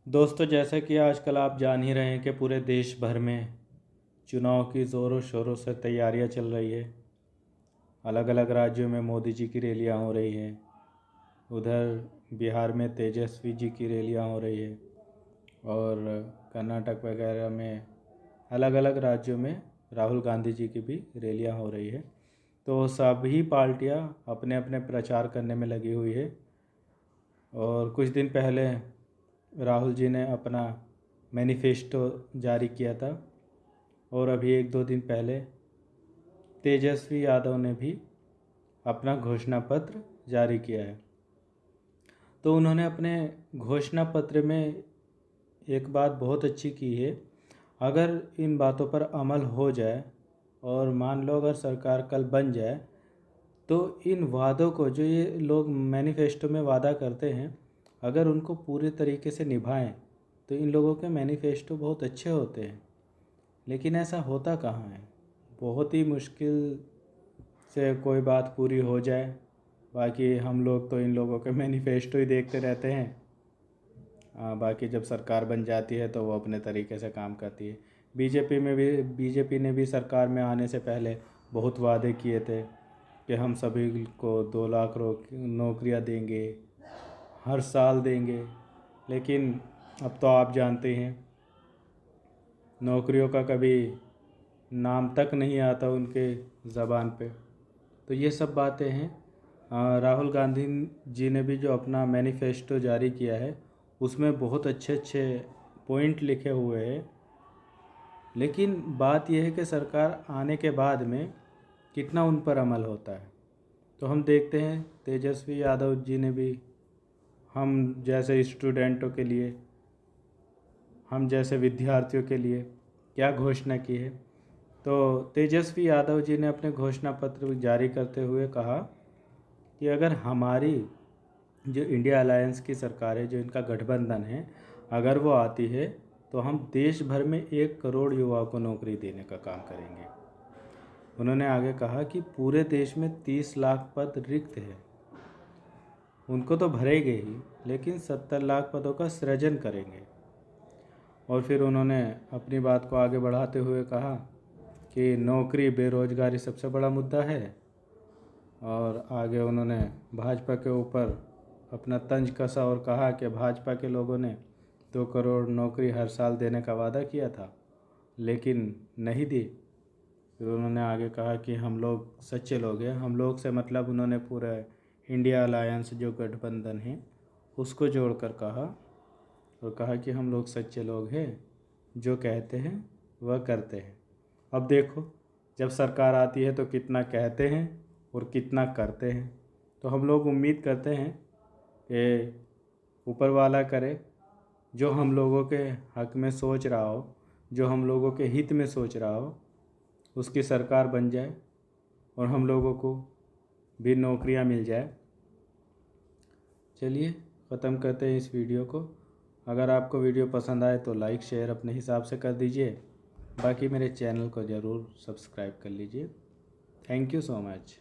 दोस्तों, जैसा कि आजकल आप जान ही रहे हैं कि पूरे देश भर में चुनाव की ज़ोरों शोरों से तैयारियां चल रही है। अलग अलग राज्यों में मोदी जी की रैलियां हो रही हैं। उधर बिहार में तेजस्वी जी की रैलियां हो रही है और कर्नाटक वगैरह में अलग अलग राज्यों में राहुल गांधी जी की भी रैलियां हो रही है। तो सभी पार्टियां अपने अपने प्रचार करने में लगी हुई है। और कुछ दिन पहले राहुल जी ने अपना मैनिफेस्टो जारी किया था और अभी 1-2 दिन पहले तेजस्वी यादव ने भी अपना घोषणा पत्र जारी किया है। तो उन्होंने अपने घोषणा पत्र में एक बात बहुत अच्छी की है। अगर इन बातों पर अमल हो जाए और मान लो अगर सरकार कल बन जाए तो इन वादों को जो ये लोग मैनिफेस्टो में वादा करते हैं, अगर उनको पूरे तरीके से निभाएं तो इन लोगों के मैनिफेस्टो बहुत अच्छे होते हैं। लेकिन ऐसा होता कहाँ है। बहुत ही मुश्किल से कोई बात पूरी हो जाए। बाकी हम लोग तो इन लोगों के मैनिफेस्टो ही देखते रहते हैं। बाकी जब सरकार बन जाती है तो वो अपने तरीके से काम करती है। बीजेपी ने भी सरकार में आने से पहले बहुत वादे किए थे कि हम सभी को 2 लाख नौकरियां देंगे, हर साल देंगे। लेकिन अब तो आप जानते हैं नौकरियों का कभी नाम तक नहीं आता उनके ज़बान पे। तो ये सब बातें हैं। राहुल गांधी जी ने भी जो अपना मैनिफेस्टो जारी किया है उसमें बहुत अच्छे अच्छे पॉइंट लिखे हुए हैं। लेकिन बात यह है कि सरकार आने के बाद में कितना उन पर अमल होता है। तो हम देखते हैं तेजस्वी यादव जी ने भी हम जैसे स्टूडेंटों के लिए, हम जैसे विद्यार्थियों के लिए क्या घोषणा की है। तो तेजस्वी यादव जी ने अपने घोषणा पत्र जारी करते हुए कहा कि अगर हमारी जो इंडिया अलायंस की सरकार है, जो इनका गठबंधन है, अगर वो आती है तो हम देश भर में 1 करोड़ युवाओं को नौकरी देने का काम करेंगे। उन्होंने आगे कहा कि पूरे देश में 30 लाख पद रिक्त है, उनको तो भरेंगे ही, लेकिन 70 लाख पदों का सृजन करेंगे। और फिर उन्होंने अपनी बात को आगे बढ़ाते हुए कहा कि नौकरी बेरोजगारी सबसे बड़ा मुद्दा है। और आगे उन्होंने भाजपा के ऊपर अपना तंज कसा और कहा कि भाजपा के लोगों ने 2 करोड़ नौकरी हर साल देने का वादा किया था लेकिन नहीं दी। फिर उन्होंने आगे कहा कि हम लोग सच्चे लोग हैं। हम लोग से मतलब उन्होंने पूरा इंडिया अलायंस जो गठबंधन है उसको जोड़कर कहा और कहा कि हम लोग सच्चे लोग हैं, जो कहते हैं वह करते हैं। अब देखो, जब सरकार आती है तो कितना कहते हैं और कितना करते हैं। तो हम लोग उम्मीद करते हैं कि ऊपर वाला करे, जो हम लोगों के हक में सोच रहा हो, जो हम लोगों के हित में सोच रहा हो, उसकी सरकार बन जाए और हम लोगों को भी नौकरियां मिल जाए। चलिए ख़त्म करते हैं इस वीडियो को। अगर आपको वीडियो पसंद आए तो लाइक शेयर अपने हिसाब से कर दीजिए। बाकी मेरे चैनल को ज़रूर सब्सक्राइब कर लीजिए। Thank you so much.